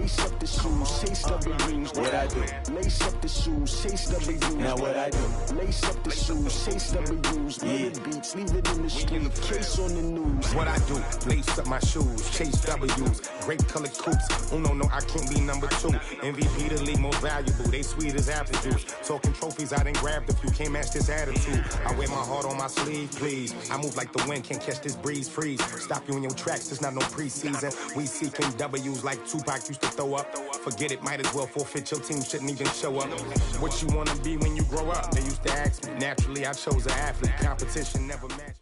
Lace up the shoes, chase W's. What I do? Lace up the shoes, chase W's. Now what I do? Lace up the shoes, chase W's. Murder beats, leave it in the street, case on the news. What I do? Lace up my shoes, chase W's. Great colored coops. Oh no, I can't be number 2. MVP the league most valuable. They sweet as apple juice. Talking trophies, I done grabbed a few. Can't match this attitude. I wear my heart on my sleeve, please. I move like the wind, can't catch this breeze, freeze. Stop you in your tracks, it's not no preseason. We seeking W's like Tupac used to throw up. Forget it, might as well forfeit. Your team shouldn't even show up. What you wanna be when you grow up? They used to ask me. Naturally, I chose an athlete. Competition never matched.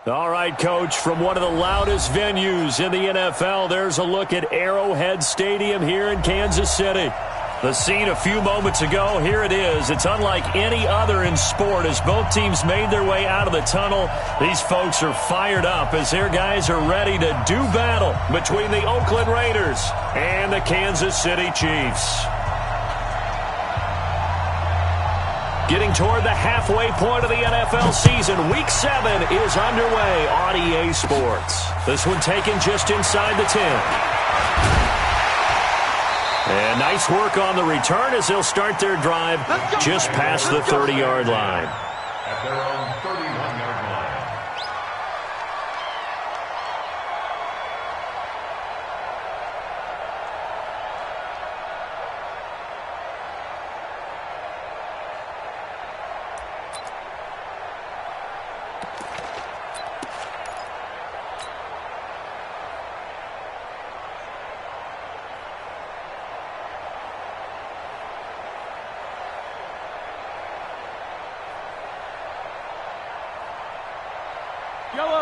All right, Coach, from one of the loudest venues in the NFL, there's a look at Arrowhead Stadium here in Kansas City. The scene a few moments ago, here it is. It's unlike any other in sport as both teams made their way out of the tunnel. These folks are fired up as their guys are ready to do battle between the Oakland Raiders and the Kansas City Chiefs. Getting toward the halfway point of the NFL season, Week 7 is underway on EA Sports. This one taken just inside the 10. And nice work on the return as they'll start their drive just past the 30-yard line. At their own 31-yard line.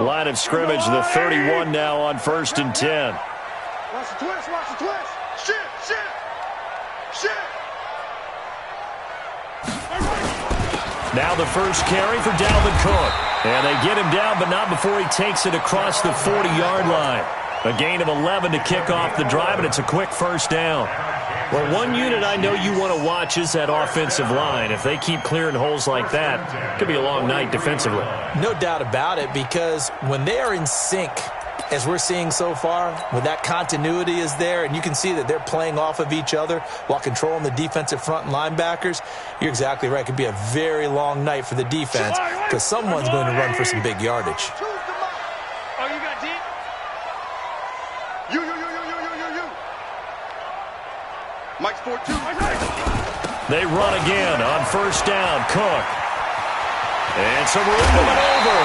Line of scrimmage, the 31 now on 1st and 10. Watch the twist, watch the twist. Shit. Now the first carry for Dalvin Cook. And they get him down, but not before he takes it across the 40-yard line. A gain of 11 to kick off the drive, and it's a quick first down. Well, one unit I know you want to watch is that offensive line. If they keep clearing holes like that, it could be a long night defensively. No doubt about it, because when they are in sync, as we're seeing so far, when that continuity is there and you can see that they're playing off of each other while controlling the defensive front and linebackers, you're exactly right. It could be a very long night for the defense because someone's going to run for some big yardage. Oh, you got deep? You. Mike's 4-2. They run again on first down. Cook. And some room to maneuver.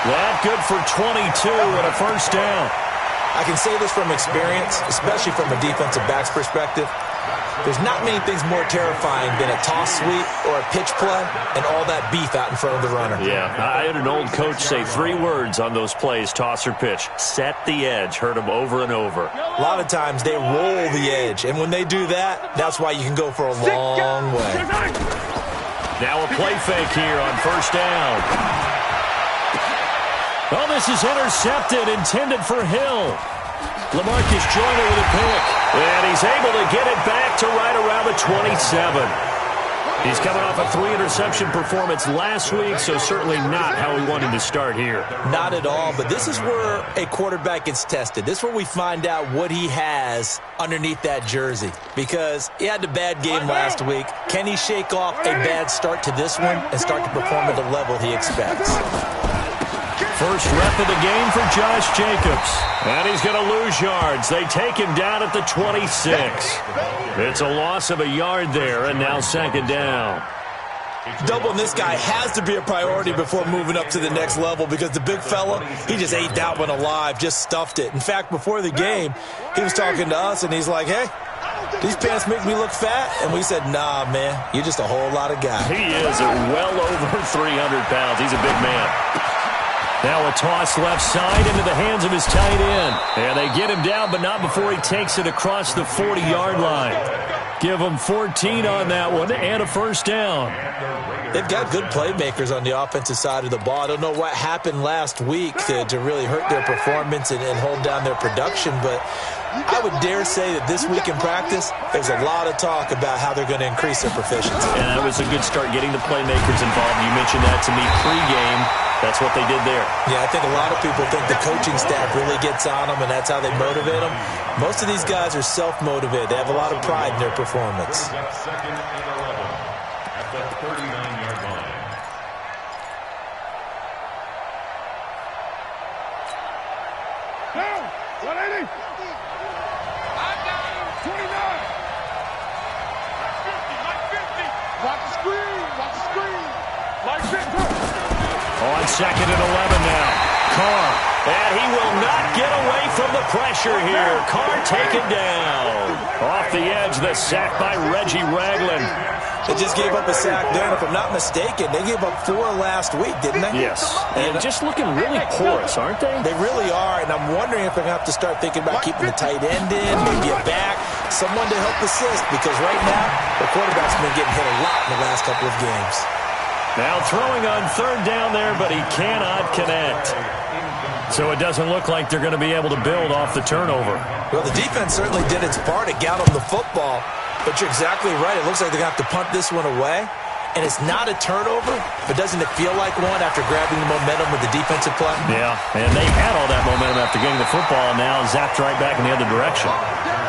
That good for 22 and a first down. I can say this from experience, especially from a defensive back's perspective. There's not many things more terrifying than a toss sweep or a pitch play and all that beef out in front of the runner. Yeah, I had an old coach say 3 words on those plays, toss or pitch. Set the edge. Heard them over and over. A lot of times they roll the edge, and when they do that, that's why you can go for a long way. Now a play fake here on first down. Oh, this is intercepted, intended for Hill. LaMarcus Joyner with a pick. And he's able to get it back to right around the 27. He's coming off a 3-interception performance last week, so certainly not how he wanted to start here. Not at all, but this is where a quarterback gets tested. This is where we find out what he has underneath that jersey. Because he had a bad game last week. Can he shake off a bad start to this one and start to perform at the level he expects? First rep of the game for Josh Jacobs. And he's going to lose yards. They take him down at the 26. It's a loss of a yard there, and now second down. Doubling this guy has to be a priority before moving up to the next level because the big fella, he just ate that one alive, just stuffed it. In fact, before the game, he was talking to us, and he's like, hey, these pants make me look fat. And we said, nah, man, you're just a whole lot of guy. He is well over 300 pounds. He's a big man. Now a toss left side into the hands of his tight end. And they get him down, but not before he takes it across the 40-yard line. Give him 14 on that one and a first down. They've got good playmakers on the offensive side of the ball. I don't know what happened last week to really hurt their performance and hold down their production, but I would dare say that this week in practice, there's a lot of talk about how they're going to increase their proficiency. And that was a good start, getting the playmakers involved. You mentioned that to me pregame. That's what they did there. Yeah, I think a lot of people think the coaching staff really gets on them, and that's how they motivate them. Most of these guys are self-motivated. They have a lot of pride in their performance. Second and 11 at the 39-yard line. Down. 180. 29. Like 50. Watch the screen. Watch the screen. Like 50. On second and 11 now. Carr. And he will not get away from the pressure here. Carr taken down. Off the edge, the sack by Reggie Ragland. They just gave up a sack there, and if I'm not mistaken, they gave up 4 last week, didn't they? Yes. And just looking really porous, aren't they? They really are, and I'm wondering if they're going to have to start thinking about keeping the tight end in, maybe a back, someone to help assist, because right now, the quarterback's been getting hit a lot in the last couple of games. Now throwing on third down there, but he cannot connect. So it doesn't look like they're going to be able to build off the turnover. Well, the defense certainly did its part to get them the football, but you're exactly right. It looks like they're going to have to punt this one away, and it's not a turnover, but doesn't it feel like one after grabbing the momentum with the defensive play? Yeah, and they had all that momentum after getting the football, and now zapped right back in the other direction.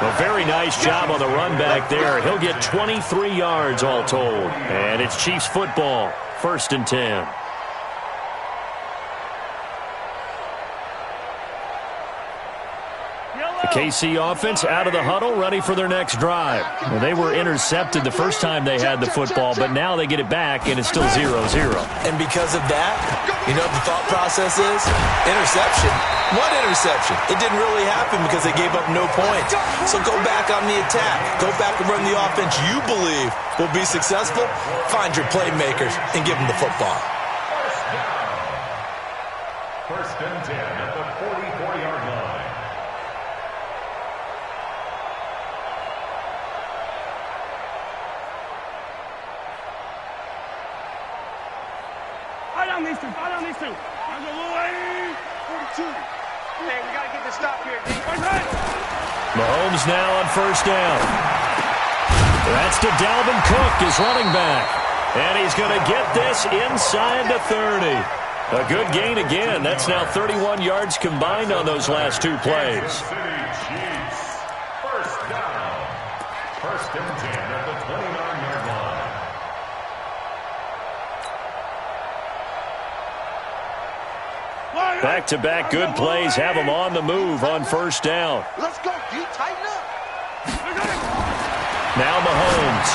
Well, very nice job on the run back there. He'll get 23 yards all told, and it's Chiefs football, 1st and 10. The KC offense out of the huddle, ready for their next drive. Well, they were intercepted the first time they had the football, but now they get it back, and it's still 0-0. And because of that, you know what the thought process is? Interception. What interception? It didn't really happen because they gave up no points. So go back on the attack. Go back and run the offense you believe will be successful. Find your playmakers and give them the football. First and 10 at the 44-yard line. Fight on these two. I'm a little 42. Hey, we got to get this stop here, D. Mahomes now on first down. That's to Dalvin Cook, his running back. And he's going to get this inside the 30. A good gain again. That's now 31 yards combined on those last 2 plays. Chiefs. First down. First and 10 at the 29-yard line. Back-to-back good plays have them on the move on first down. Let's go, D. Tighten up. Now Mahomes.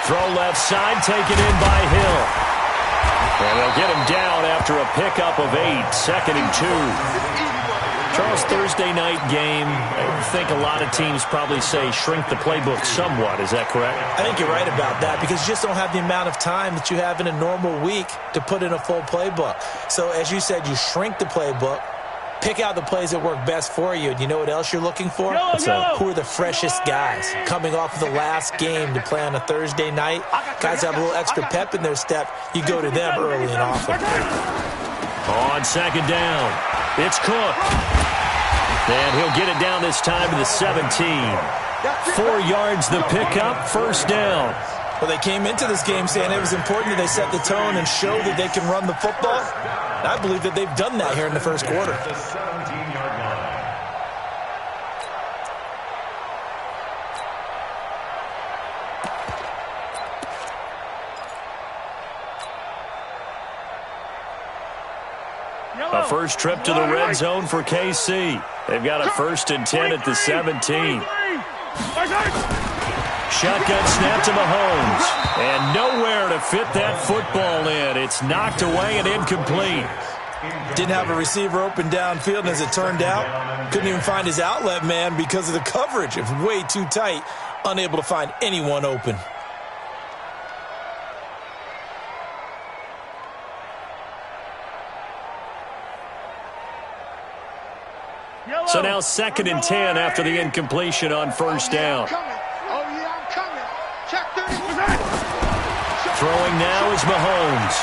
Throw left side, taken in by Hill. And they'll get him down after a pickup of 8, 2nd and 2. Charles, Thursday night game, I think a lot of teams probably say shrink the playbook somewhat. Is that correct? I think you're right about that because you just don't have the amount of time that you have in a normal week to put in a full playbook. So as you said, you shrink the playbook, pick out the plays that work best for you. And you know what else you're looking for? Who are the freshest guys coming off of the last game to play on a Thursday night? Guys have a little extra pep in their step. You go to them early and often. On second down, it's Cook. And he'll get it down this time to the 17. 4 yards the pickup, first down. Well, they came into this game saying it was important that they set the tone and show that they can run the football. And I believe that they've done that here in the first quarter. The 17-yard line. A first trip to the red zone for KC. They've got a 1st and 10 at the 17. Shotgun snap to Mahomes. And nowhere to fit that football in. It's knocked away and incomplete. Didn't have a receiver open downfield, and as it turned out, couldn't even find his outlet man because of the coverage. It was way too tight, unable to find anyone open. So now 2nd and 10 after the incompletion on first down. Throwing now is Mahomes.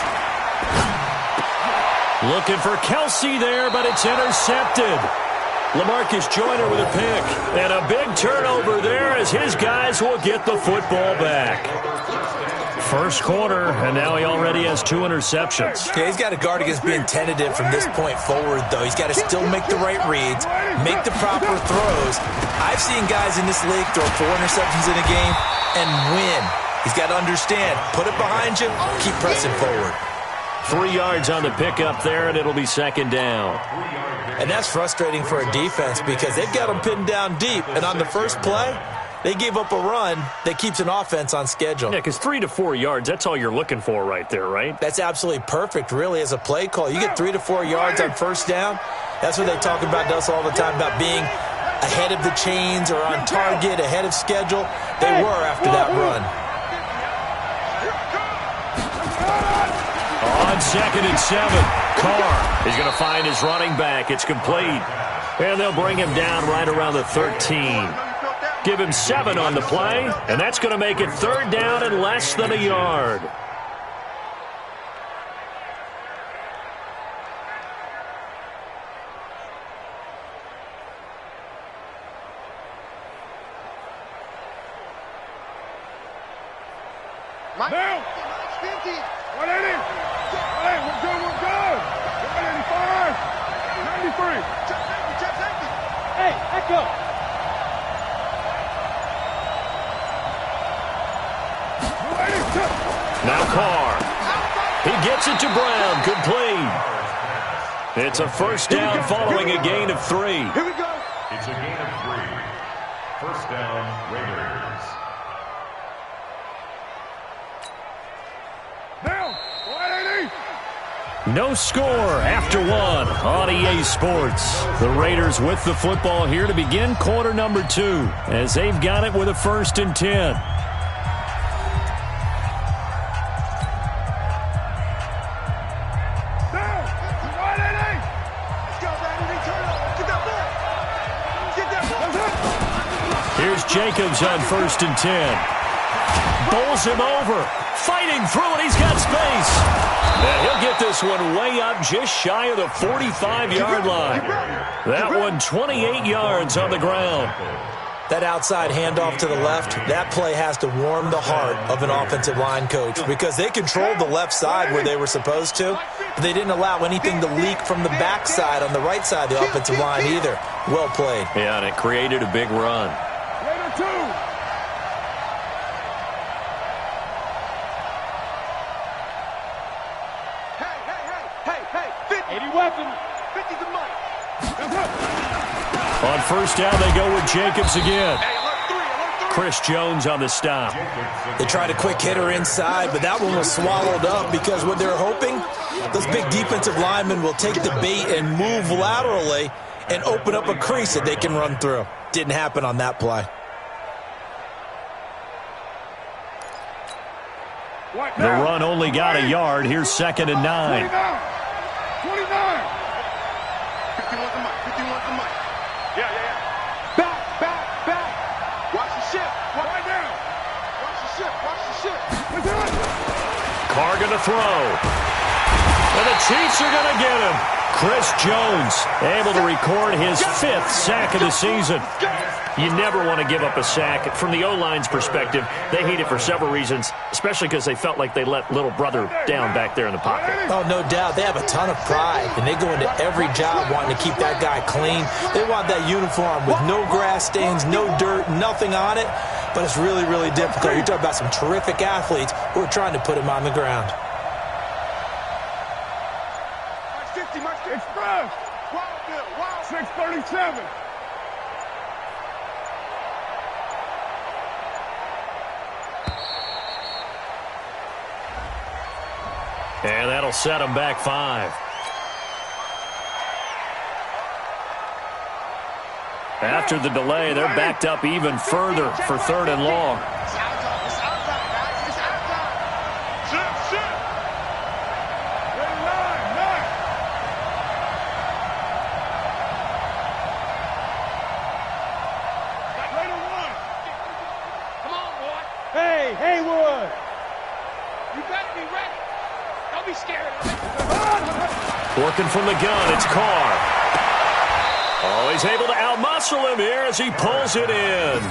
Looking for Kelsey there, but it's intercepted. LaMarcus Joyner with a pick. And a big turnover there as his guys will get the football back. First quarter, and now he already has 2 interceptions. Yeah, he's got to guard against being tentative from this point forward, though. He's got to still make the right reads, make the proper throws. I've seen guys in this league throw 4 interceptions in a game and win. He's got to understand, put it behind you, keep pressing forward. 3 yards on the pickup there, and it'll be second down. And that's frustrating for a defense because they've got them pinned down deep, and on the first play, they gave up a run that keeps an offense on schedule. Yeah, because 3 to 4 yards, that's all you're looking for right there, right? That's absolutely perfect, really, as a play call. You get 3 to 4 yards on first down. That's what they talk about to us all the time, about being ahead of the chains or on target, ahead of schedule. They were after that run. On 2nd and 7, Carr is going to find his running back. It's complete. And they'll bring him down right around the 13. Give him 7 on the play, and that's going to make it 3rd down and less than a yard. Now, 50, 180. Hey, we're good. 185, 93. Check safety. Hey, echo. Now Carr. He gets it to Brown. Complete. It's a first down following a gain of 3. Here we go. It's a gain of 3. First down, Raiders. Now, 180. No score after 1 on EA Sports. The Raiders with the football here to begin quarter number 2 as they've got it with a 1st and 10. Here's Jacobs on 1st and 10. Bowls him over. Fighting through it. He's got space. And he'll get this one way up just shy of the 45-yard line. That one 28 yards on the ground. That outside handoff to the left, that play has to warm the heart of an offensive line coach because they controlled the left side where they were supposed to, but they didn't allow anything to leak from the backside on the right side of the offensive line either. Well played. Yeah, and it created a big run. Raider 2. Hey, 50. 80 weapons. 50 the mic. On first down, they go with Jacobs again. Chris Jones on the stop. They tried a quick hitter inside, but that one was swallowed up because what they're hoping, those big defensive linemen will take the bait and move laterally and open up a crease that they can run through. Didn't happen on that play. The run only got a yard. Here's 2nd and 9. 29. 51 the mic. 51 the mic. Yeah. Back. Watch the ship. Right now. Watch the ship. Carr going to throw. And the Chiefs are going to get him. Chris Jones able to record his 5th sack of the season. You never want to give up a sack. From the O-line's perspective, they hate it for several reasons, especially because they felt like they let little brother down back there in the pocket. Oh, no doubt. They have a ton of pride, and they go into every job wanting to keep that guy clean. They want that uniform with no grass stains, no dirt, nothing on it, but it's really, really difficult. You're talking about some terrific athletes who are trying to put him on the ground. Express. 637. And that'll set them back 5. After the delay, they're backed up even further for 3rd and long. Hey, Haywood. You better be ready. Don't be scared of it. Working from the gun, it's Carr. Oh, he's able to outmuscle him here as he pulls it in.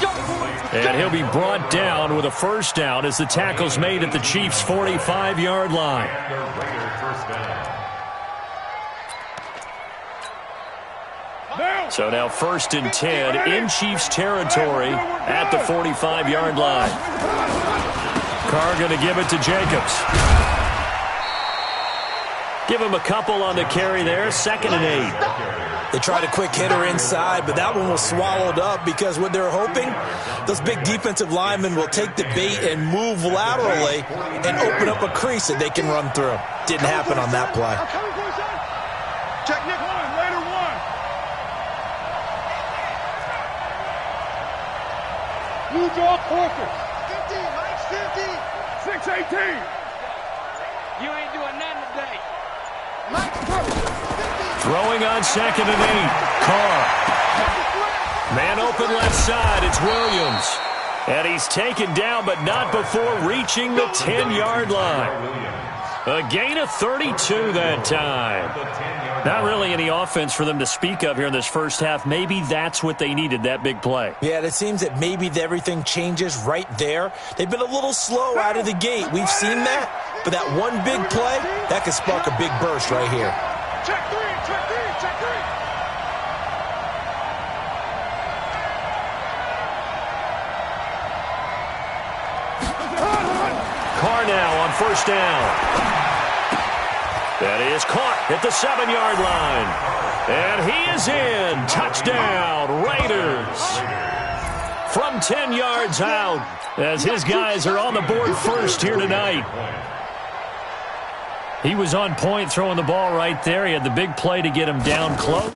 And he'll be brought down with a first down as the tackle's made at the Chiefs' 45-yard line. So now 1st and 10 in Chiefs territory at the 45-yard line. Carr going to give it to Jacobs. Give him a couple on the carry there. 2nd and 8. They tried a quick hitter inside, but that one was swallowed up because what they're hoping, those big defensive linemen will take the bait and move laterally and open up a crease that they can run through. Didn't happen on that play. Check Nick 1, Raider 1. New draw quarters. 50, Mike, 50. 618. You ain't doing nothing today. Mike, Throwing on 2nd and 8. Carr. Man open left side. It's Williams. And he's taken down, but not before reaching the 10-yard line. A gain of 32 that time. Not really any offense for them to speak of here in this first half. Maybe that's what they needed, that big play. Yeah, it seems that maybe everything changes right there. They've been a little slow out of the gate. We've seen that. But that one big play, that could spark a big burst right here. Check 3, check 3, check 3. Carr now on 1st down. That is caught at the 7-yard line. And he is in. Touchdown, Raiders. From 10 yards out as his guys are on the board first here tonight. He was on point throwing the ball right there. He had the big play to get him down close.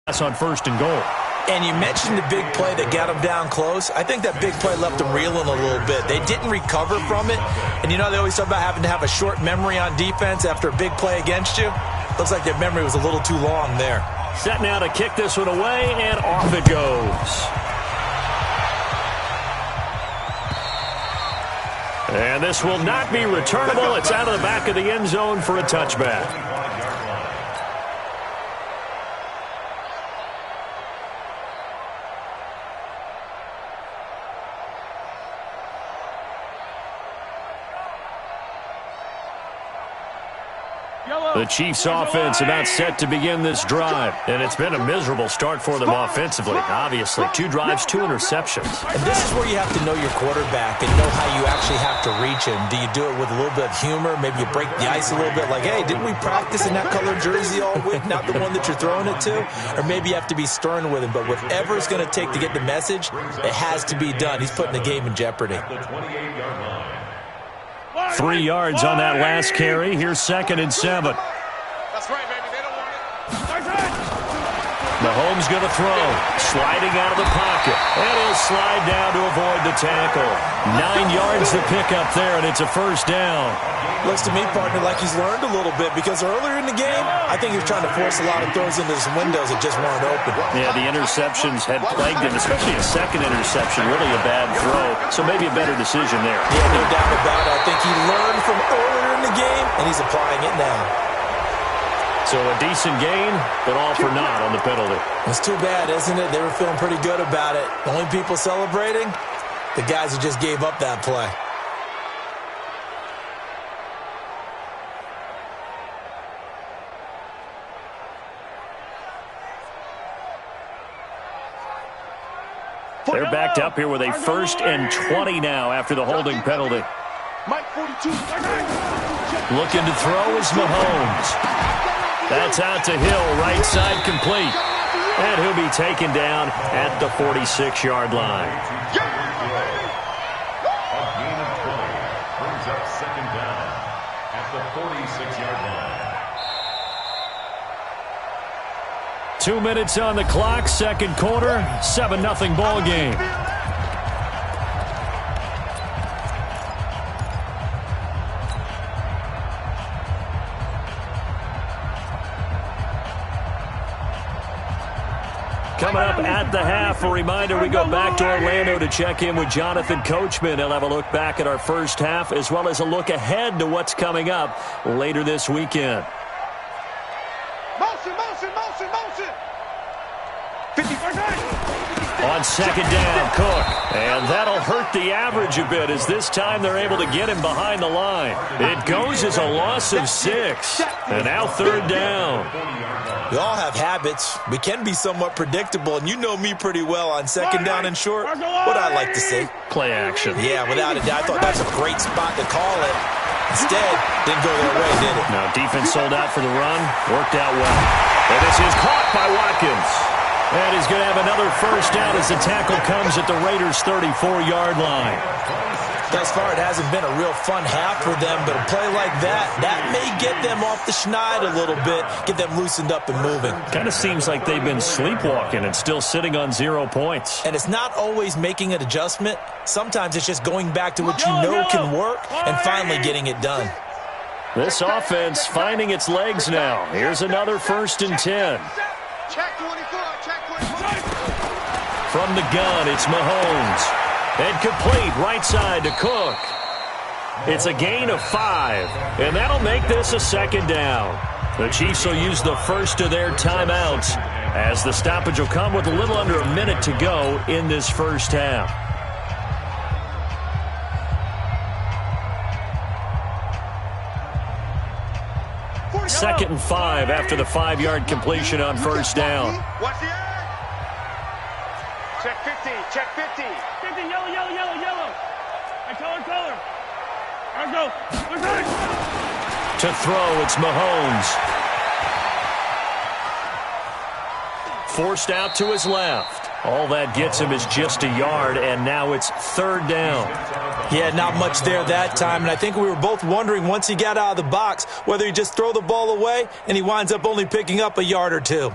That's on 1st and goal. And you mentioned the big play that got him down close. I think that big play left him reeling a little bit. They didn't recover from it. And you know they always talk about having to have a short memory on defense after a big play against you. Looks like their memory was a little too long there. Set now to kick this one away, and off it goes. And this will not be returnable. It's out of the back of the end zone for a touchback. The Chiefs offense about set to begin this drive. And it's been a miserable start for them offensively, obviously. 2 drives, 2 interceptions. And this is where you have to know your quarterback and know how you actually have to reach him. Do you do it with a little bit of humor? Maybe you break the ice a little bit like, hey, didn't we practice in that colored jersey all week, not the one that you're throwing it to? Or maybe you have to be stern with him. But whatever it's going to take to get the message, it has to be done. He's putting the game in jeopardy. 3 yards on that last carry. Here's 2nd and 7. That's right, baby. They don't want it. Mahomes going to throw. Sliding out of the pocket. And he'll slide down to avoid the tackle. 9 yards to pick up there, and it's a first down. Looks to me, partner, like he's learned a little bit because earlier in the game, I think he was trying to force a lot of throws into some windows that just weren't open. Yeah, the interceptions had plagued him, especially a second interception. Really a bad throw, so maybe a better decision there. Yeah, no doubt about it. I think he learned from earlier in the game, and he's applying it now. So a decent gain, but all for naught on the penalty. It's too bad, isn't it? They were feeling pretty good about it. The only people celebrating, the guys who just gave up that play. They're backed up here with a 1st and 20 now after the holding penalty. Mike 42. Looking to throw is Mahomes. That's out to Hill, right side complete. And he'll be taken down at the 46-yard line. A gain of 20 brings up 2nd down at the 46-yard line. 2 minutes on the clock, 2nd quarter, 7-0 ball game. Coming up at the half, a reminder, we go back to Orlando to check in with Jonathan Coachman. He'll have a look back at our first half as well as a look ahead to what's coming up later this weekend. Motion, motion, motion, motion. On second down, Cook. And that'll hurt the average a bit as this time they're able to get him behind the line. It goes as a loss of 6. And now third down. We all have habits. We can be somewhat predictable, and you know me pretty well on second down and short. What I like to say. Play action. Yeah, without a doubt. I thought that's a great spot to call it. Instead, didn't go their way, did it? Now defense sold out for the run. Worked out well. And this is caught by Watkins. And he's going to have another first down as the tackle comes at the Raiders' 34-yard line. Thus far, it hasn't been a real fun half for them, but a play like that may get them off the schneid a little bit, get them loosened up and moving. Kind of seems like they've been sleepwalking and still sitting on 0 points. And it's not always making an adjustment. Sometimes it's just going back to what you know can work and finally getting it done. This offense finding its legs now. Here's another 1st and 10. Check 24, check 24. From the gun, it's Mahomes. And complete right side to Cook. It's a gain of 5, and that'll make this a second down. The Chiefs will use the first of their timeouts as the stoppage will come with a little under a minute to go in this first half. Second and 5 after the 5-yard completion on first down. What's the end? Check 50, check 50. 50, yellow, yellow, yellow, yellow. I color. Let's go. To throw, it's Mahomes. Forced out to his left. All that gets him is just a yard, and now it's third down. Yeah, not much there that time, and I think we were both wondering once he got out of the box whether he'd just throw the ball away, and he winds up only picking up a yard or 2.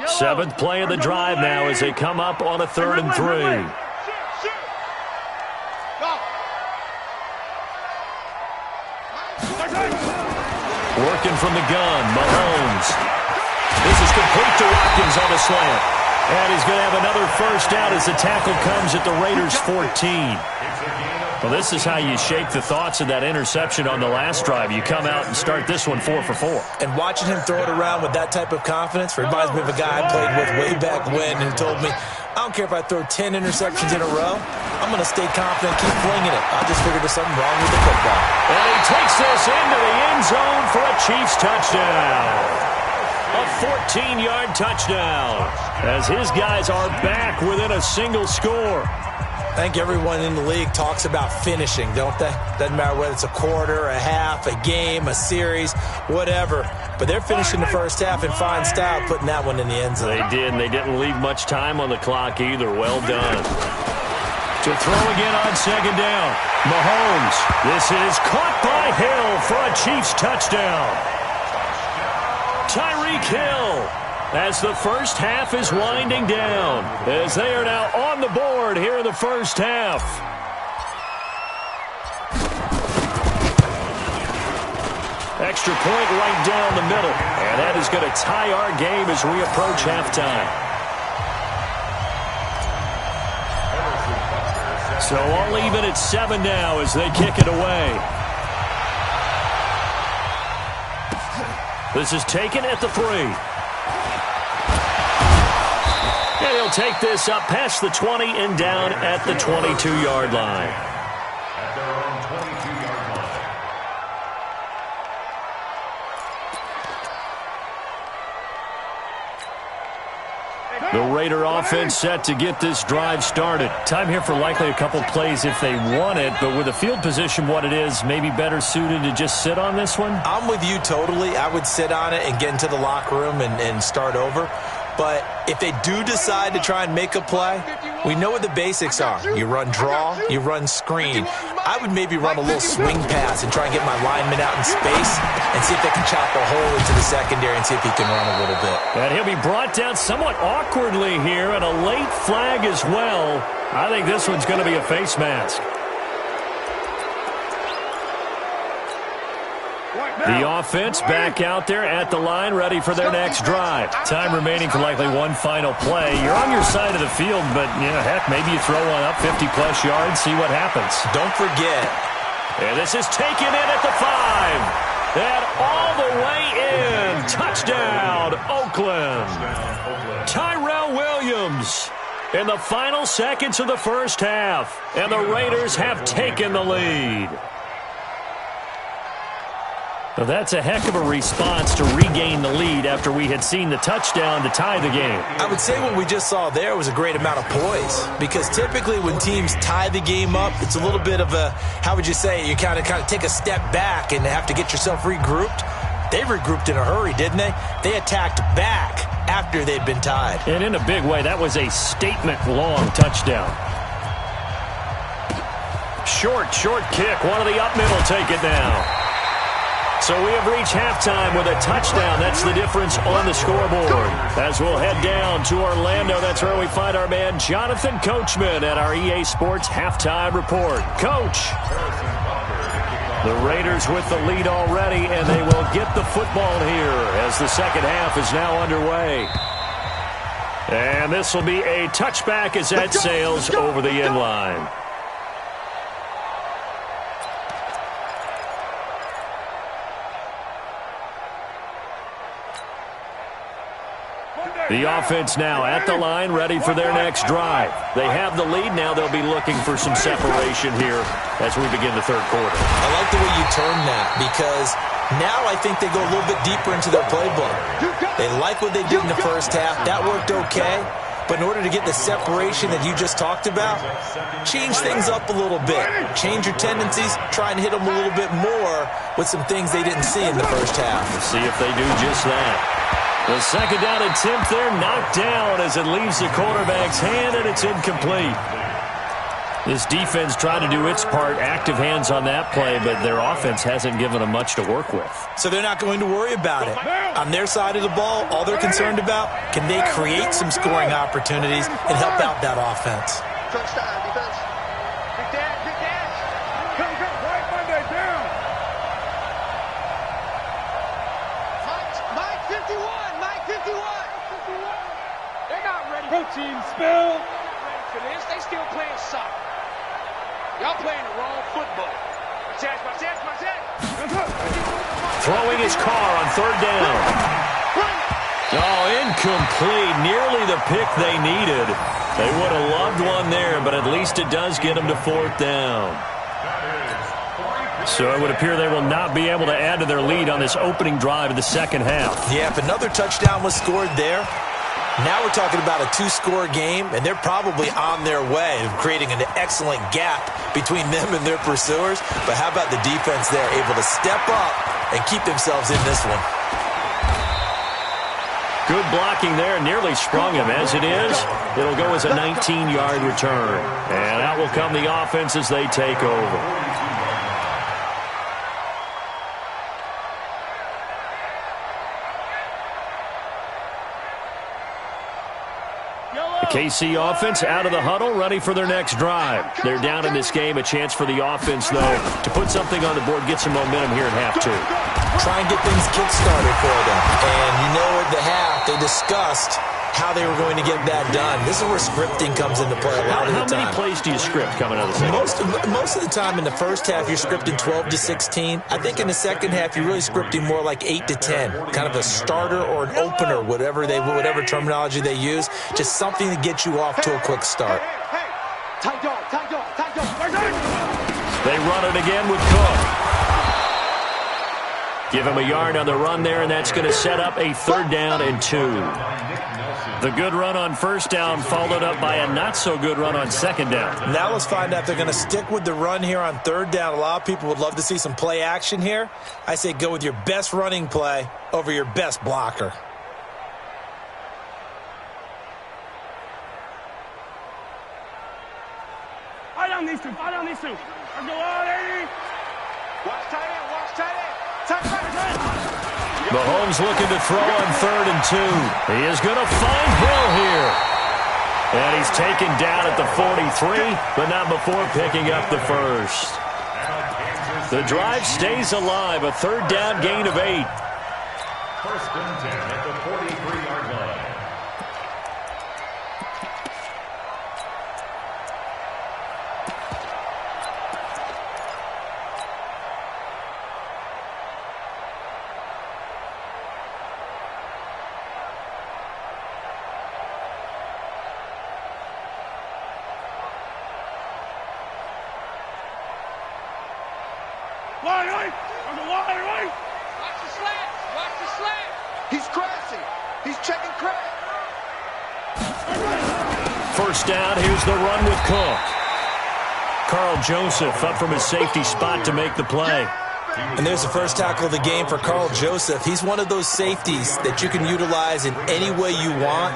Seventh play of the drive now as they come up on a 3rd and 3. Working from the gun, Mahomes. This is complete to Watkins on the slant. And he's going to have another first down as the tackle comes at the Raiders' 14. Well, this is how you shake the thoughts of that interception on the last drive. You come out and start this one 4 for 4. And watching him throw it around with that type of confidence reminds me of a guy I played with way back when who told me, I don't care if I throw 10 interceptions in a row. I'm going to stay confident, keep flinging it. I just figured there's something wrong with the football. And he takes this into the end zone for a Chiefs touchdown. A 14-yard touchdown as his guys are back within a single score. I think everyone in the league talks about finishing, don't they? Doesn't matter whether it's a quarter, a half, a game, a series, whatever. But they're finishing the first half in fine style, putting that one in the end zone. They did, and they didn't leave much time on the clock either. Well done. To throw again on second down. Mahomes. This is caught by Hill for a Chiefs touchdown. Tyreek Hill. As the first half is winding down, as they are now on the board here in the first half. Extra point right down the middle, and that is going to tie our game as we approach halftime. So all even at 7 now as they kick it away. This is taken at the 3. And he'll take this up past the 20 and down at the 22-yard line. At their own 22-yard line. The Raider offense set to get this drive started. Time here for likely a couple plays if they want it, but with the field position what it is, maybe better suited to just sit on this one? I'm with you totally. I would sit on it and get into the locker room and start over. But if they do decide to try and make a play, we know what the basics are. You run draw, you run screen. I would maybe run a little swing pass and try and get my lineman out in space and see if they can chop a hole into the secondary and see if he can run a little bit. And he'll be brought down somewhat awkwardly here, and a late flag as well. I think this one's going to be a face mask. The offense back out there at the line, ready for their next drive. Time remaining for likely one final play. You're on your side of the field, but, heck, maybe you throw one up 50-plus yards, see what happens. Don't forget. And this is taken in at the 5. Oakland. Tyrell Williams in the final seconds of the first half. And the Raiders have taken the lead. Well, that's a heck of a response to regain the lead after we had seen the touchdown to tie the game. I would say what we just saw there was a great amount of poise, because typically when teams tie the game up, it's a little bit of a, how would you say, you kind of take a step back and have to get yourself regrouped. They regrouped in a hurry, didn't they? They attacked back after they'd been tied. And in a big way, that was a statement-long touchdown. Short kick. One of the up middle take it now. So we have reached halftime with a touchdown. That's the difference on the scoreboard. As we'll head down to Orlando, that's where we find our man Jonathan Coachman at our EA Sports Halftime Report. Coach, the Raiders with the lead already, and they will get the football here as the second half is now underway. And this will be a touchback as that sails over the end line. The offense now at the line, ready for their next drive. They have the lead. Now they'll be looking for some separation here as we begin the third quarter. I like the way you turn that, because now I think they go a little bit deeper into their playbook. They like what they did in the first half. That worked okay. But in order to get the separation that you just talked about, change things up a little bit. Change your tendencies. Try and hit them a little bit more with some things they didn't see in the first half. We'll see if they do just that. The second down attempt there knocked down as it leaves the quarterback's hand, and it's incomplete. This defense tried to do its part, active hands on that play, but their offense hasn't given them much to work with. So they're not going to worry about it. On their side of the ball, all they're concerned about, can they create some scoring opportunities and help out that offense? Touchdown, defense. Big dash. Come, right Monday, down. Mike 51. They're not ready. Protein spill. For this, they still playing soccer. Y'all playing the wrong football. Throwing his car on third down. Oh, incomplete. Nearly the pick they needed. They would have loved one there, but at least it does get them to fourth down. So it would appear they will not be able to add to their lead on this opening drive of the second half. Yeah, if another touchdown was scored there, now we're talking about a two-score game, and they're probably on their way of creating an excellent gap between them and their pursuers. But how about the defense there, able to step up and keep themselves in this one? Good blocking there, nearly sprung him. As it is, it'll go as a 19-yard return. And out will come the offense as they take over. The KC offense out of the huddle, ready for their next drive. They're down in this game. A chance for the offense, though, to put something on the board, get some momentum here in half two. Try and get things kick-started for them. And you know at the half, they discussed how they were going to get that done. This is where scripting comes into play a lot of the time. How many plays do you script coming out of the second? Most of the time in the first half, you're scripting 12 to 16. I think in the second half, you're really scripting more like 8 to 10. Kind of a starter or an opener, whatever terminology they use. Just something to get you off to a quick start. Tight dog. They run it again with Cook. Give him a yard on the run there, and that's going to set up a third down and 2. The good run on first down followed up by a not-so-good run on second down. Now let's find out if they're going to stick with the run here on third down. A lot of people would love to see some play action here. I say go with your best running play over your best blocker. Eye down these two. Let's go, all 80. Watch tight end. Mahomes looking to throw on third and 2. He is going to find Hill here. And he's taken down at the 43, but not before picking up the first. The drive stays alive. A third down gain of 8. First and 10 at the 43-yard line. Watch the slant. Watch the slant. He's crashing. He's checking crash. First down, here's the run with Cook. Carl Joseph up from his safety spot to make the play. And there's the first tackle of the game for Carl Joseph. He's one of those safeties that you can utilize in any way you want.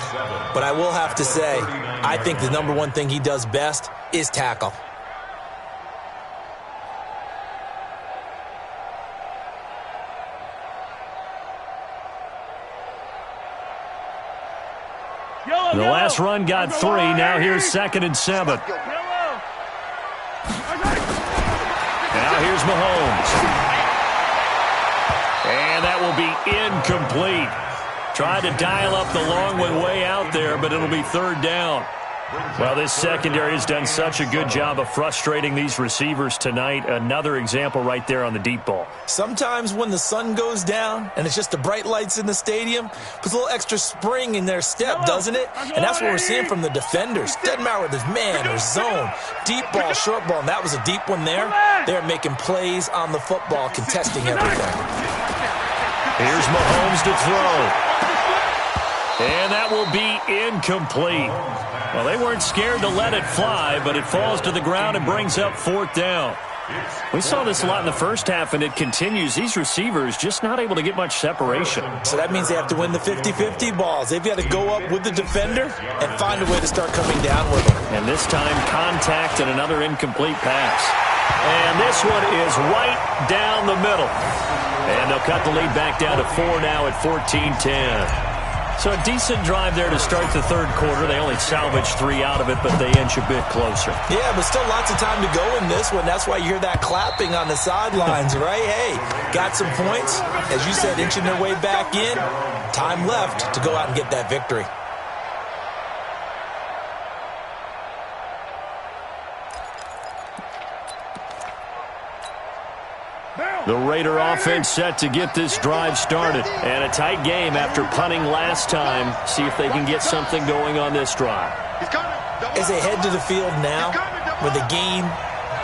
But I will have to say, I think the number one thing he does best is tackle. The last run got 3. Now here's 2nd and 7. Now here's Mahomes. And that will be incomplete. Tried to dial up the long one way out there, but it'll be 3rd down. Well, this secondary has done such a good job of frustrating these receivers tonight. Another example right there on the deep ball. Sometimes when the sun goes down and it's just the bright lights in the stadium, puts a little extra spring in their step, doesn't it? And that's what we're seeing from the defenders. Doesn't matter whether it's man or zone, deep ball, short ball, and that was a deep one there. They're making plays on the football, contesting everything. Here's Mahomes to throw. And that will be incomplete. Well, they weren't scared to let it fly, but it falls to the ground and brings up 4th down. We saw this a lot in the first half, and it continues. These receivers just not able to get much separation. So that means they have to win the 50-50 balls. They've got to go up with the defender and find a way to start coming down with them. And this time, contact and another incomplete pass. And this one is right down the middle. And they'll cut the lead back down to 4 now at 14-10. So a decent drive there to start the 3rd quarter. They only salvaged 3 out of it, but they inch a bit closer. Yeah, but still lots of time to go in this one. That's why you hear that clapping on the sidelines, right? Hey, got some points. As you said, inching their way back in. Time left to go out and get that victory. The Raider offense set to get this drive started. And a tight game after punting last time. See if they can get something going on this drive. As they head to the field now, with the game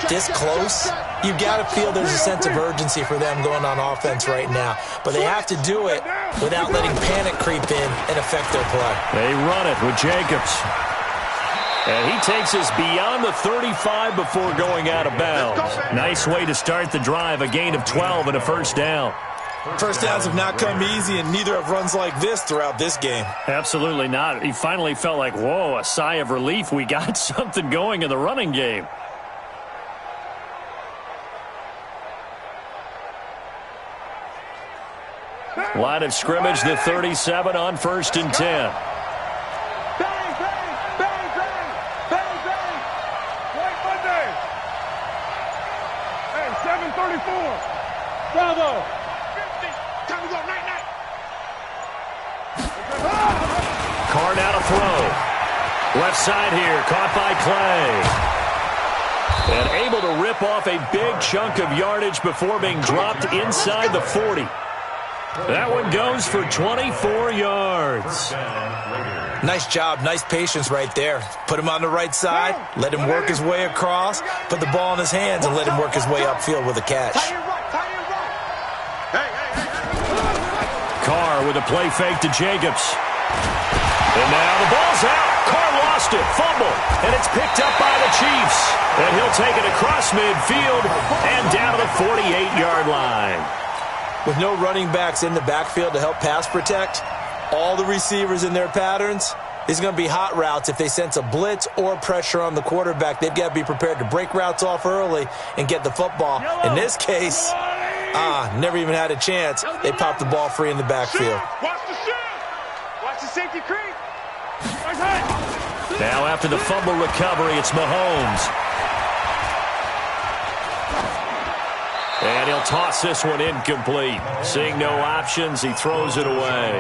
this close, you've got to feel there's a sense of urgency for them going on offense right now. But they have to do it without letting panic creep in and affect their play. They run it with Jacobs. And he takes us beyond the 35 before going out of bounds. Nice way to start the drive, a gain of 12 and a first down. First downs have not come easy, and neither have runs like this throughout this game. Absolutely not. He finally felt like, whoa, a sigh of relief. We got something going in the running game. Line of scrimmage, the 37 on 1st and 10. Bravo! 50. Time to go, night. Carr now to throw. Left side here, caught by Clay. And able to rip off a big chunk of yardage before being dropped inside the 40. That one goes for 24 yards. Nice job, nice patience right there. Put him on the right side, let him work his way across, put the ball in his hands, and let him work his way upfield with a catch. Carr with a play fake to Jacobs. And now the ball's out. Carr lost it, fumble, and it's picked up by the Chiefs. And he'll take it across midfield and down to the 48-yard line. With no running backs in the backfield to help pass protect, all the receivers in their patterns, these are going to be hot routes. If they sense a blitz or pressure on the quarterback, they've got to be prepared to break routes off early and get the football. In this case, never even had a chance. They popped the ball free in the backfield. Watch the shoot! Watch the safety creep! Now after the fumble recovery, it's Mahomes. And he'll toss this one incomplete. Seeing no options, he throws it away.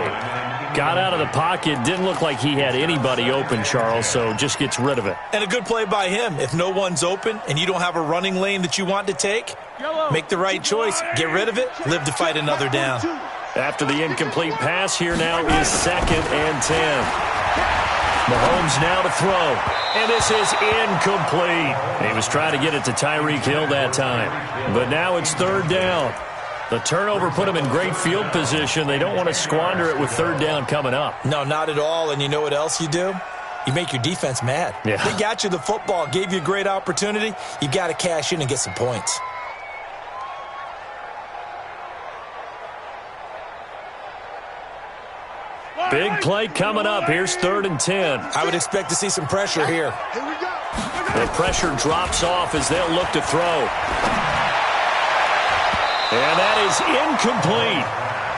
Got out of the pocket. Didn't look like he had anybody open, Charles, so just gets rid of it. And a good play by him. If no one's open and you don't have a running lane that you want to take, make the right choice. Get rid of it. Live to fight another down. After the incomplete pass, here now is 2nd and 10. Mahomes now to throw. And this is incomplete. He was trying to get it to Tyreek Hill that time. But now it's third down. The turnover put them in great field position. They don't want to squander it with third down coming up. No, not at all. And you know what else you do? You make your defense mad. Yeah. They got you the football, gave you a great opportunity. You've got to cash in and get some points. Big play coming up. Here's 3rd and 10. I would expect to see some pressure here. Here we go. The pressure drops off as they'll look to throw. And that is incomplete.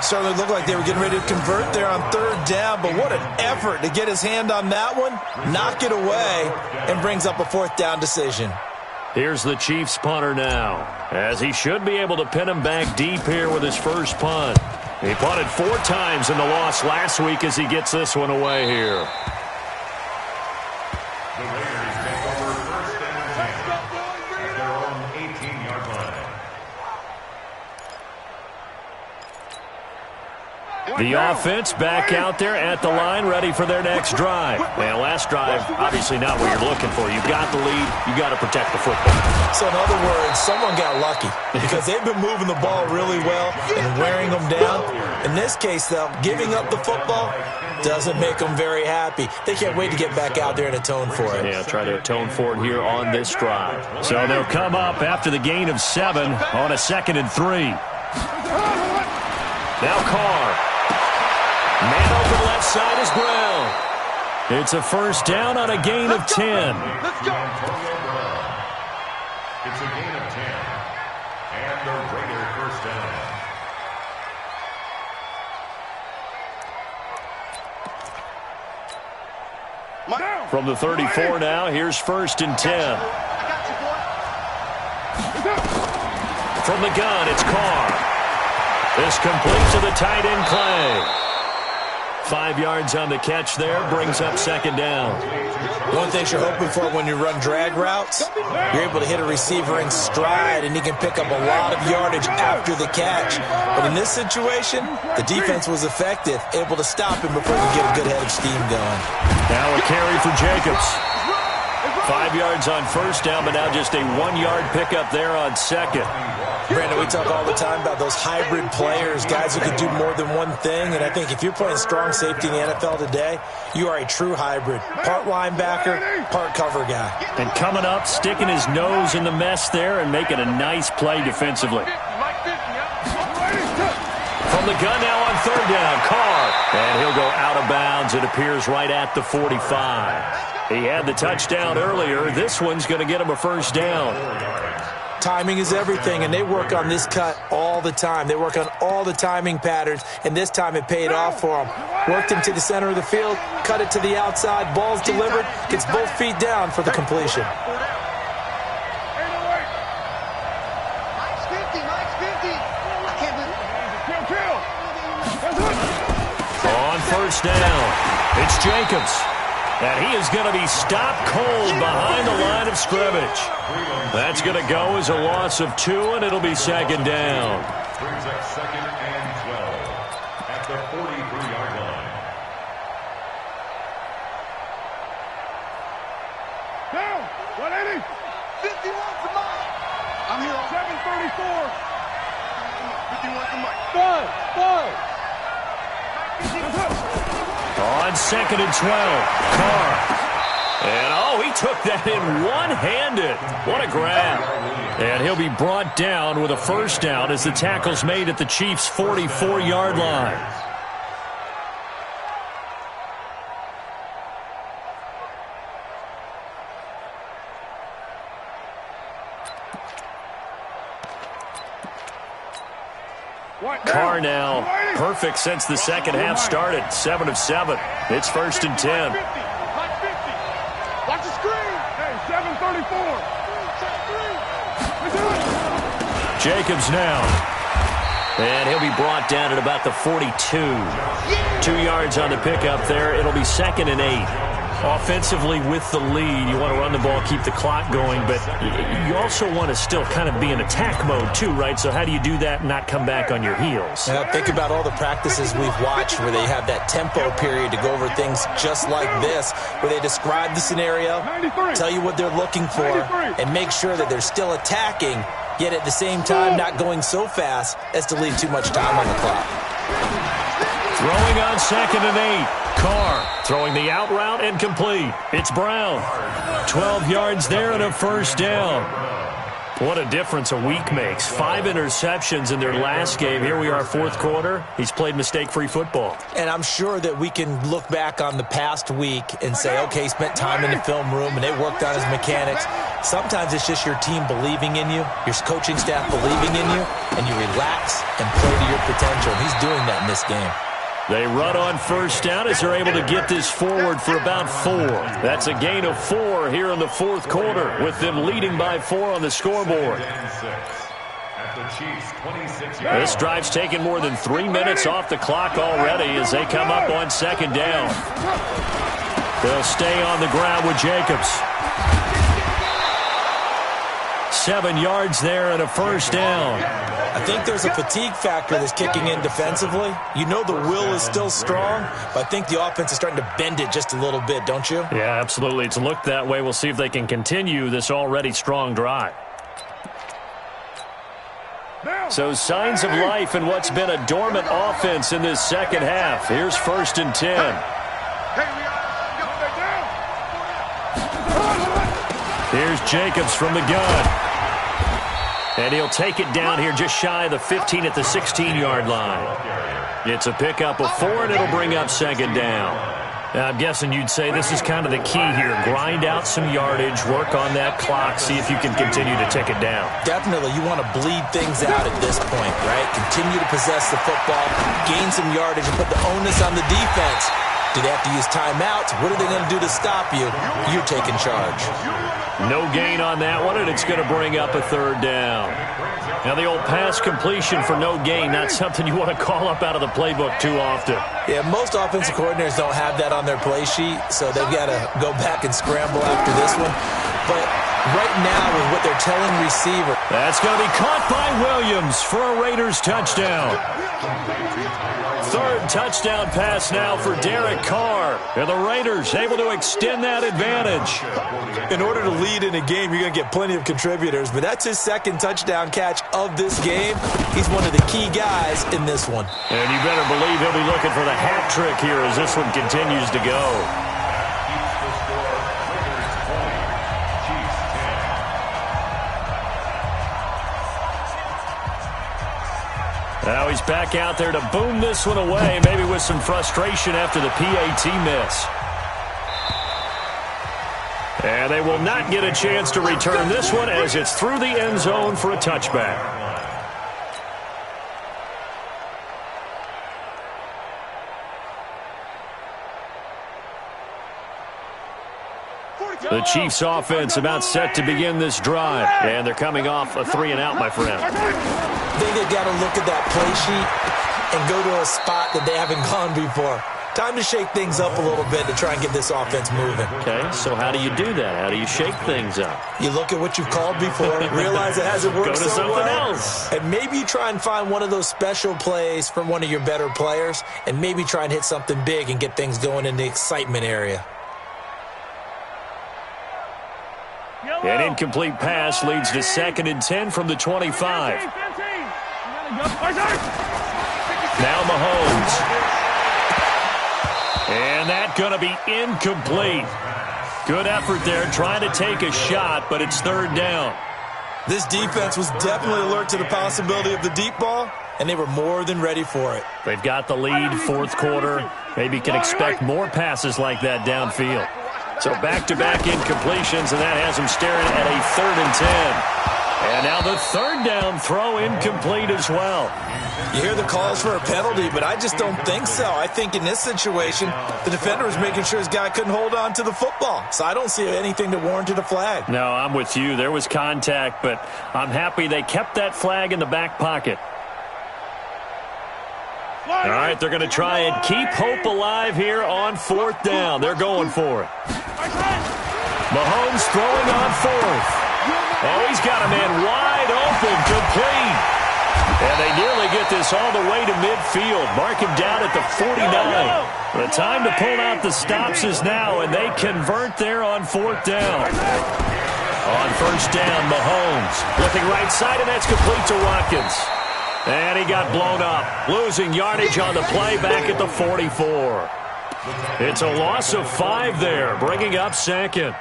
Certainly looked like they were getting ready to convert there on 3rd down, but what an effort to get his hand on that one, knock it away, and brings up a 4th down decision. Here's the Chiefs punter now, as he should be able to pin him back deep here with his first punt. He punted 4 times in the loss last week as he gets this one away here. The Raiders take over 1st and 10 at their own 18-yard line. The offense back out there at the line, ready for their next drive. And last drive, obviously not what you're looking for. You've got the lead. You've got to protect the football. So in other words, someone got lucky because they've been moving the ball really well and wearing them down. In this case, though, giving up the football doesn't make them very happy. They can't wait to get back out there and atone for it. Yeah, try to atone for it here on this drive. So they'll come up after the gain of 7 on a 2nd and 3. Now Carr. Man open left side is Brown. It's a first down on a gain of 10. Let's go. It's a gain of 10. And the Raider first down. From the 34 now, here's 1st and 10. I got you, boy. From the gun, it's Carr. This complete to the tight end Clay. 5 yards on the catch there, brings up 2nd down. One thing you're hoping for when you run drag routes, you're able to hit a receiver in stride, and he can pick up a lot of yardage after the catch. But in this situation, the defense was effective, able to stop him before he could get a good head of steam going. Now a carry for Jacobs. 5 yards on first down, but now just a 1-yard pickup there on 2nd. Brandon, we talk all the time about those hybrid players, guys who can do more than one thing. And I think if you're playing strong safety in the NFL today, you are a true hybrid. Part linebacker, part cover guy. And coming up, sticking his nose in the mess there and making a nice play defensively. From the gun now on 3rd down, Carr. And he'll go out of bounds. It appears right at the 45. He had the touchdown earlier. This one's going to get him a first down. Timing is everything, and they work on this cut all the time. They work on all the timing patterns, and this time it paid off for them. Worked him to the center of the field, cut it to the outside, ball's delivered, gets both feet down for the completion. On first down, it's Jacobs. And he is going to be stopped cold behind the line of scrimmage. That's going to go as a loss of 2, and it'll be 2nd down. Brings up 2nd and 12 at the 43-yard line. Down. 180. 51 to Mike. I'm here on 734. 51 to Mike. On 2nd and 12, Carr. And, he took that in one-handed. What a grab. And he'll be brought down with a first down as the tackle's made at the Chiefs' 44-yard line. Carr now perfect since the second half started. 7 of 7. It's 1st and 10. Watch the screen. Hey, 734. Jacobs now. And he'll be brought down at about the 42. 2 yards on the pickup there. It'll be 2nd and 8. Offensively with the lead, you want to run the ball, keep the clock going, but you also want to still kind of be in attack mode too, right? So how do you do that and not come back on your heels? Yeah, think about all the practices we've watched where they have that tempo period to go over things just like this, where they describe the scenario, tell you what they're looking for, and make sure that they're still attacking, yet at the same time not going so fast as to leave too much time on the clock. Throwing on 2nd and 8. Carr throwing the out route and complete. It's Brown. 12 yards there and a first down. What a difference a week makes. 5 interceptions in their last game. Here we are, fourth quarter. He's played mistake-free football. And I'm sure that we can look back on the past week and say, okay, he spent time in the film room and they worked on his mechanics. Sometimes it's just your team believing in you, your coaching staff believing in you, and you relax and play to your potential. And he's doing that in this game. They run on first down as they're able to get this forward for about 4. That's a gain of 4 here in the fourth quarter, with them leading by 4 on the scoreboard. This drive's taken more than 3 minutes off the clock already as they come up on 2nd down. They'll stay on the ground with Jacobs. 7 yards there and a first down. I think there's a fatigue factor that's kicking in defensively. You know the will is still strong, but I think the offense is starting to bend it just a little bit, don't you? Yeah, absolutely. It's looked that way. We'll see if they can continue this already strong drive. So signs of life in what's been a dormant offense in this second half. Here's 1st and 10. Here's Jacobs from the gun. And he'll take it down here just shy of the 15 at the 16-yard line. It's a pickup of 4, and it'll bring up 2nd down. Now, I'm guessing you'd say this is kind of the key here. Grind out some yardage, work on that clock, see if you can continue to tick it down. Definitely. You want to bleed things out at this point, right? Continue to possess the football, gain some yardage, and put the onus on the defense. Do they have to use timeouts? What are they going to do to stop you? You're taking charge. No gain on that one, and it's going to bring up a 3rd down. Now, the old pass completion for no gain, not something you want to call up out of the playbook too often. Yeah, most offensive coordinators don't have that on their play sheet, so they've got to go back and scramble after this one. But right now, with what they're telling receiver. That's going to be caught by Williams for a Raiders touchdown. 3rd touchdown pass now for Derek Carr. And the Raiders able to extend that advantage. In order to lead in a game, you're going to get plenty of contributors, but that's his 2nd touchdown catch of this game. He's one of the key guys in this one. And you better believe he'll be looking for the hat trick here as this one continues to go. Now he's back out there to boom this one away, maybe with some frustration after the PAT miss. And they will not get a chance to return this one as it's through the end zone for a touchback. The Chiefs offense about set to begin this drive. And they're coming off a 3-and-out, my friend. I think they've got to look at that play sheet and go to a spot that they haven't gone before. Time to shake things up a little bit to try and get this offense moving. Okay, so how do you do that? How do you shake things up? You look at what you've called before, realize it hasn't worked go to so something well, else. and maybe you try and find one of those special plays from one of your better players, and maybe try and hit something big and get things going in the excitement area. An incomplete pass leads to 2nd and 10 from the 25. Now Mahomes. And that's going to be incomplete. Good effort there, trying to take a shot, but it's 3rd down. This defense was definitely alert to the possibility of the deep ball, and they were more than ready for it. They've got the lead, 4th quarter. Maybe can expect more passes like that downfield. So back-to-back incompletions, and that has them staring at a 3rd and 10. And now the 3rd down throw incomplete as well. You hear the calls for a penalty, but I just don't think so. I think in this situation, the defender was making sure his guy couldn't hold on to the football. So I don't see anything that warranted a flag. No, I'm with you. There was contact, but I'm happy they kept that flag in the back pocket. All right, they're going to try and keep hope alive here on 4th down. They're going for it. Mahomes throwing on 4th. Oh, he's got a man wide open, complete. And they nearly get this all the way to midfield. Mark him down at the 49. The time to pull out the stops is now, and they convert there on 4th down. On 1st down, Mahomes looking right side, and that's complete to Watkins. And he got blown up, losing yardage on the play back at the 44. It's a loss of 5 there, bringing up 2nd.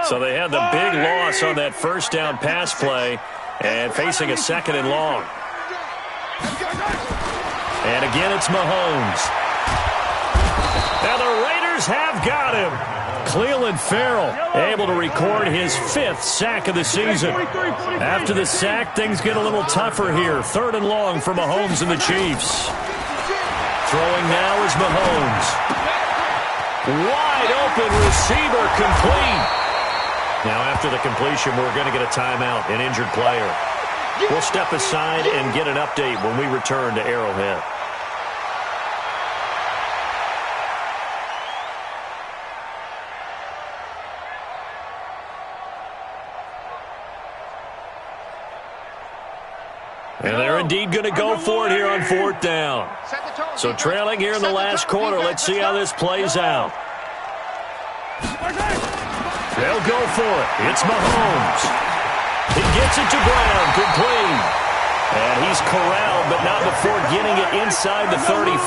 So they had the big loss on that 1st down pass play and facing a 2nd and long. And again, it's Mahomes. Now the Raiders have got him. Cleveland Farrell able to record his 5th sack of the season. After the sack, things get a little tougher here. 3rd and long for Mahomes and the Chiefs. Throwing now is Mahomes. Wide open receiver, complete. Now after the completion, we're going to get a timeout, an injured player. We'll step aside and get an update when we return to Arrowhead. And they're indeed going to go for it here on 4th down. So trailing here in the last quarter. Let's see how this plays out. They'll go for it. It's Mahomes. He gets it to Brown, complete. And he's corralled, but not before getting it inside the 35.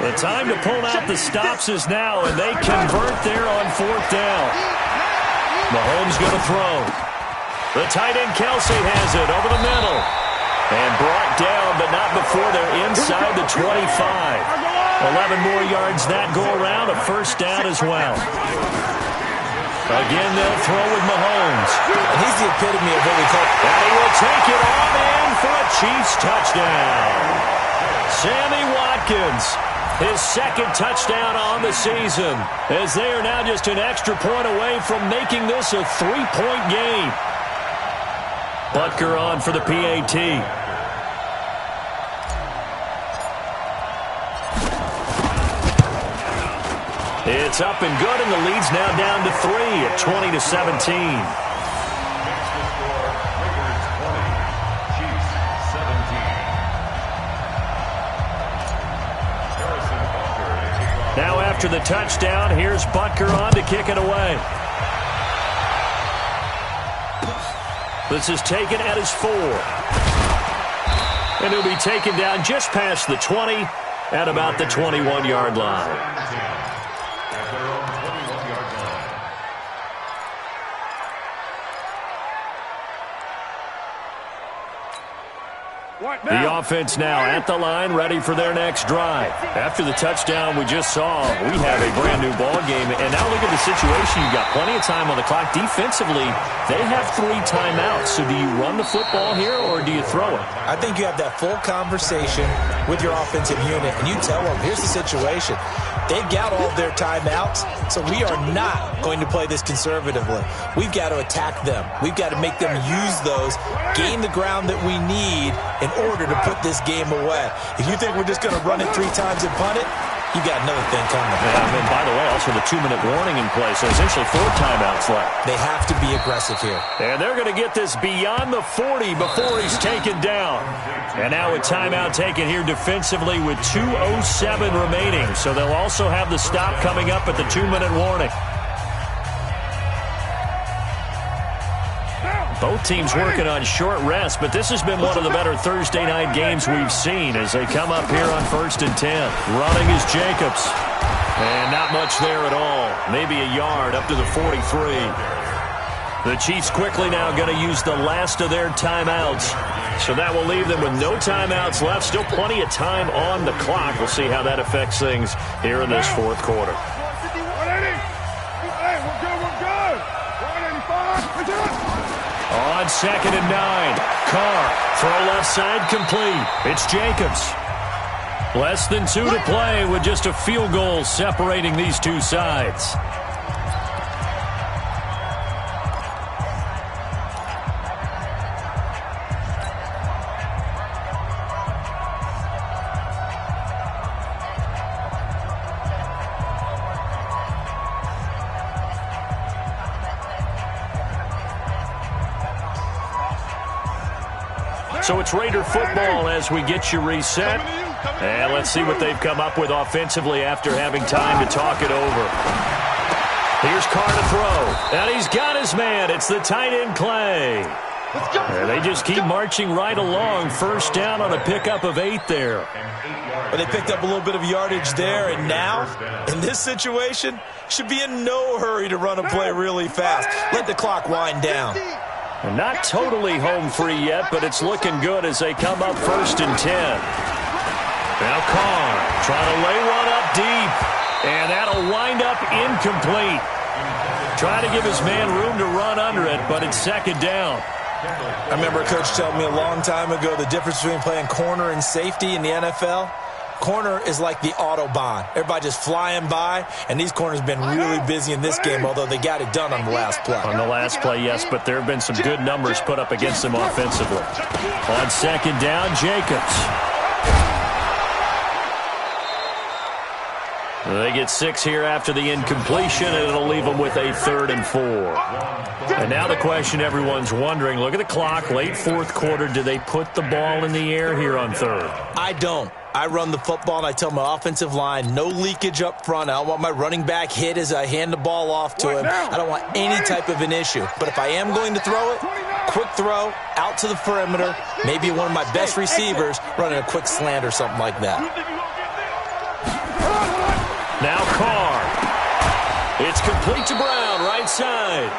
The time to pull out the stops is now, and they convert there on 4th down. Mahomes going to throw. The tight end Kelsey has it over the middle. And brought down, but not before they're inside the 25. 11 more yards that go around, a 1st down as well. Again, they'll throw with Mahomes. And he's the epitome of what we call... And he will take it on in for a Chiefs touchdown. Sammy Watkins, his 2nd touchdown on the season, as they are now just an extra point away from making this a 3-point game. Butker on for the PAT. It's up and good, and the lead's now down to 3 at 20-17. Now after the touchdown, here's Butker on to kick it away. This is taken at his 4. And he'll be taken down just past the 20 at about the 21-yard line. The offense now at the line, ready for their next drive. After the touchdown we just saw, we have a brand-new ball game. And now look at the situation. You've got plenty of time on the clock. Defensively, they have 3 timeouts. So do you run the football here or do you throw it? I think you have that full conversation with your offensive unit, and you tell them, here's the situation. They've got all their timeouts, so we are not going to play this conservatively. We've got to attack them. We've got to make them use those, gain the ground that we need in order to put this game away. If you think we're just going to run it 3 times and punt it, you got another thing coming. And by the way, also the 2-minute warning in place, so essentially 4 timeouts left. They have to be aggressive here. And they're going to get this beyond the 40 before he's taken down. And now a timeout taken here defensively with 2:07 remaining. So they'll also have the stop coming up at the 2-minute warning. Both teams working on short rest, but this has been one of the better Thursday night games we've seen as they come up here on 1st and 10. Running is Jacobs. And not much there at all. Maybe a yard up to the 43. The Chiefs quickly now going to use the last of their timeouts. So that will leave them with no timeouts left. Still plenty of time on the clock. We'll see how that affects things here in this 4th quarter. 180. Hey, we're good. 185. On 2nd and 9. Carr, throw left side complete. It's Jacobs. Less than 2 to play with just a field goal separating these two sides. So it's Raider football as we get you reset. And let's see what they've come up with offensively after having time to talk it over. Here's Carr to throw. And he's got his man. It's the tight end, Clay. And they just keep marching right along. First down on a pickup of 8 there. But they picked up a little bit of yardage there, and now, in this situation, should be in no hurry to run a play really fast. Let the clock wind down. And not totally home free yet, but it's looking good as they come up 1st and 10. Now Carr trying to lay one up deep, and that'll wind up incomplete. Trying to give his man room to run under it, but it's 2nd down. I remember a coach telling me a long time ago the difference between playing corner and safety in the NFL. Corner is like the Autobahn. Everybody just flying by, and these corners have been really busy in this game, although they got it done on the last play. On the last play, yes, but there have been some good numbers put up against them offensively. On 2nd down, Jacobs. They get 6 here after the incompletion, and it'll leave them with a 3rd and 4. And now the question everyone's wondering, look at the clock, late 4th quarter, do they put the ball in the air here on 3rd? I don't. I run the football, and I tell my offensive line, no leakage up front. I don't want my running back hit as I hand the ball off to him. I don't want any type of an issue. But if I am going to throw it, quick throw, out to the perimeter, maybe one of my best receivers running a quick slant or something like that. Now Carr. It's complete to Brown, right side.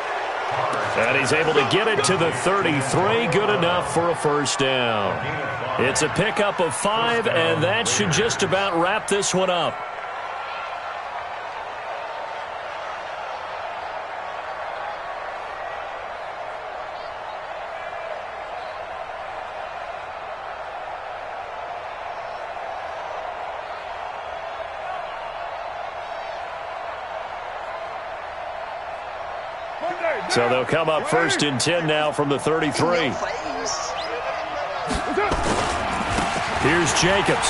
And he's able to get it to the 33. Good enough for a 1st down. It's a pickup of 5, and that should just about wrap this one up. So they'll come up 1st and 10 now from the 33. Here's Jacobs.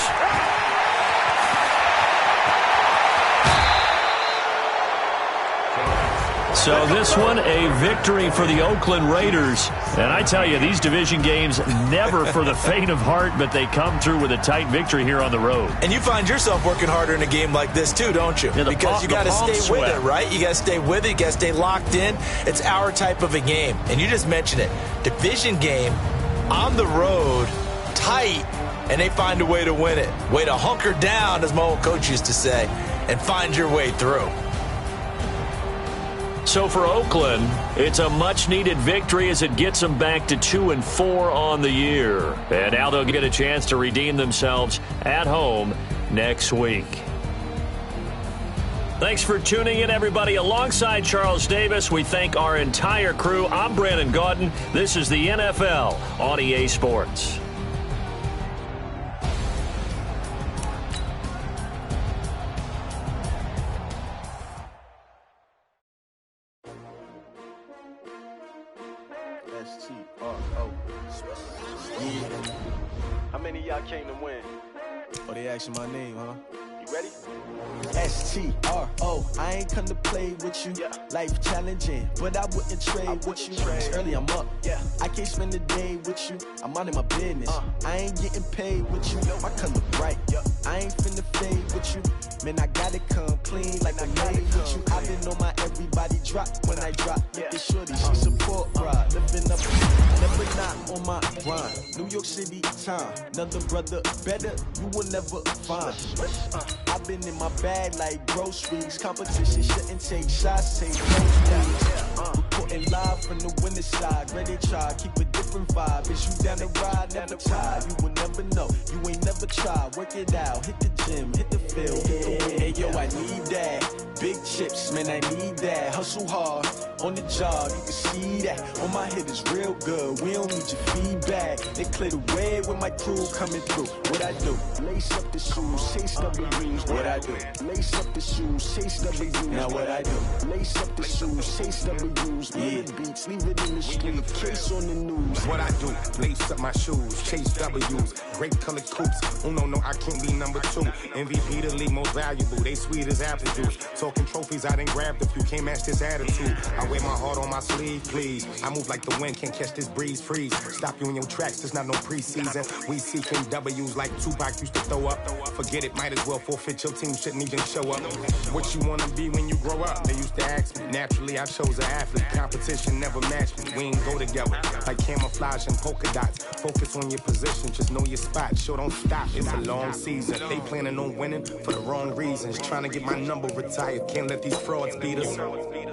So this one, a victory for the Oakland Raiders. And I tell you, these division games, never for the faint of heart, but they come through with a tight victory here on the road. And you find yourself working harder in a game like this too, don't you? Yeah, because you got to stay with it, right? You got to stay with it. You got to stay locked in. It's our type of a game. And you just mentioned it. Division game, on the road, tight, and they find a way to win it. Way to hunker down, as my old coach used to say, and find your way through. So for Oakland, it's a much-needed victory as it gets them back to 2-4 on the year. And now they'll get a chance to redeem themselves at home next week. Thanks for tuning in, everybody. Alongside Charles Davis, we thank our entire crew. I'm Brandon Gaudin. This is the NFL on EA Sports. How many of y'all came to win? Oh, they asking my name, huh? You ready? S-T-R-O, I ain't come to play with you. Yeah. Life challenging, but I wouldn't trade with you. It's early, I'm up. Yeah. I can't spend the day with you. I'm minding my business. I ain't getting paid with you. My color bright. Yeah. I ain't finna fade with you. Man, I gotta come clean like I'm made with you. I've been on my everybody drop when I drop. With the shorty, she support ride. Living up, never not on my grind. New York City time. Another brother better, you will never find. I've been in my bag like groceries. Competition shouldn't take shots, take nosebleeds. Reporting live from the winning side. Ready to try, keep a different vibe. Is you down the ride, down the ride? You will never know, you ain't never tried. Work it out, hit the gym, hit the field, hit the win. Hey yo, I need that. Big chips, man, I need that. Hustle hard, on the job, you can see that. On my head is real good, we don't need your feedback. They clear the way with my crew coming through. What I do? Lace up the shoes, chase W's. What I do? Lace up the shoes, chase W's. Now what I do? Lace up the shoes, chase W's. Yeah. Beats, leave it in the street. Case on the news. W's. What I do, lace up my shoes, chase W's, great colored coops. No, I can't be number 2. MVP the league most valuable, they sweet as apple juice. Talking trophies, I done grabbed a few, can't match this attitude. I wear my heart on my sleeve, please. I move like the wind, can't catch this breeze, freeze. Stop you in your tracks, there's not no preseason. We seeking W's like Tupac used to throw up. Forget it, might as well forfeit, your team shouldn't even show up. What you wanna be when you grow up? They used to ask me. Naturally, I chose an athlete. Competition never matched me. We ain't go together like camouflage and polka dots. Focus on your position, just know your spot. Sure, don't stop. It's a long season. They planning on winning for the wrong reasons. Trying to get my number retired. Can't let these frauds beat us.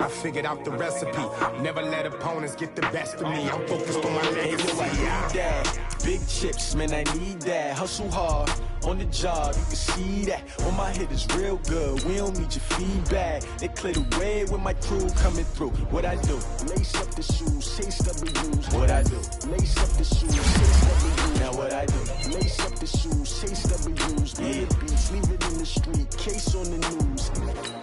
I figured out the recipe. Never let opponents get the best of me. I'm focused on my legacy. Big chips, man, I need that. Hustle hard on the job, you can see that. On my head is real good, we don't need your feedback. They clear the way with my crew coming through. What I do? Lace up the shoes, chase W's. What I do? Lace up the shoes, chase W's. Now what I do? Lace up the shoes, chase W's. Yeah. Beats, leave it in the street, case on the news.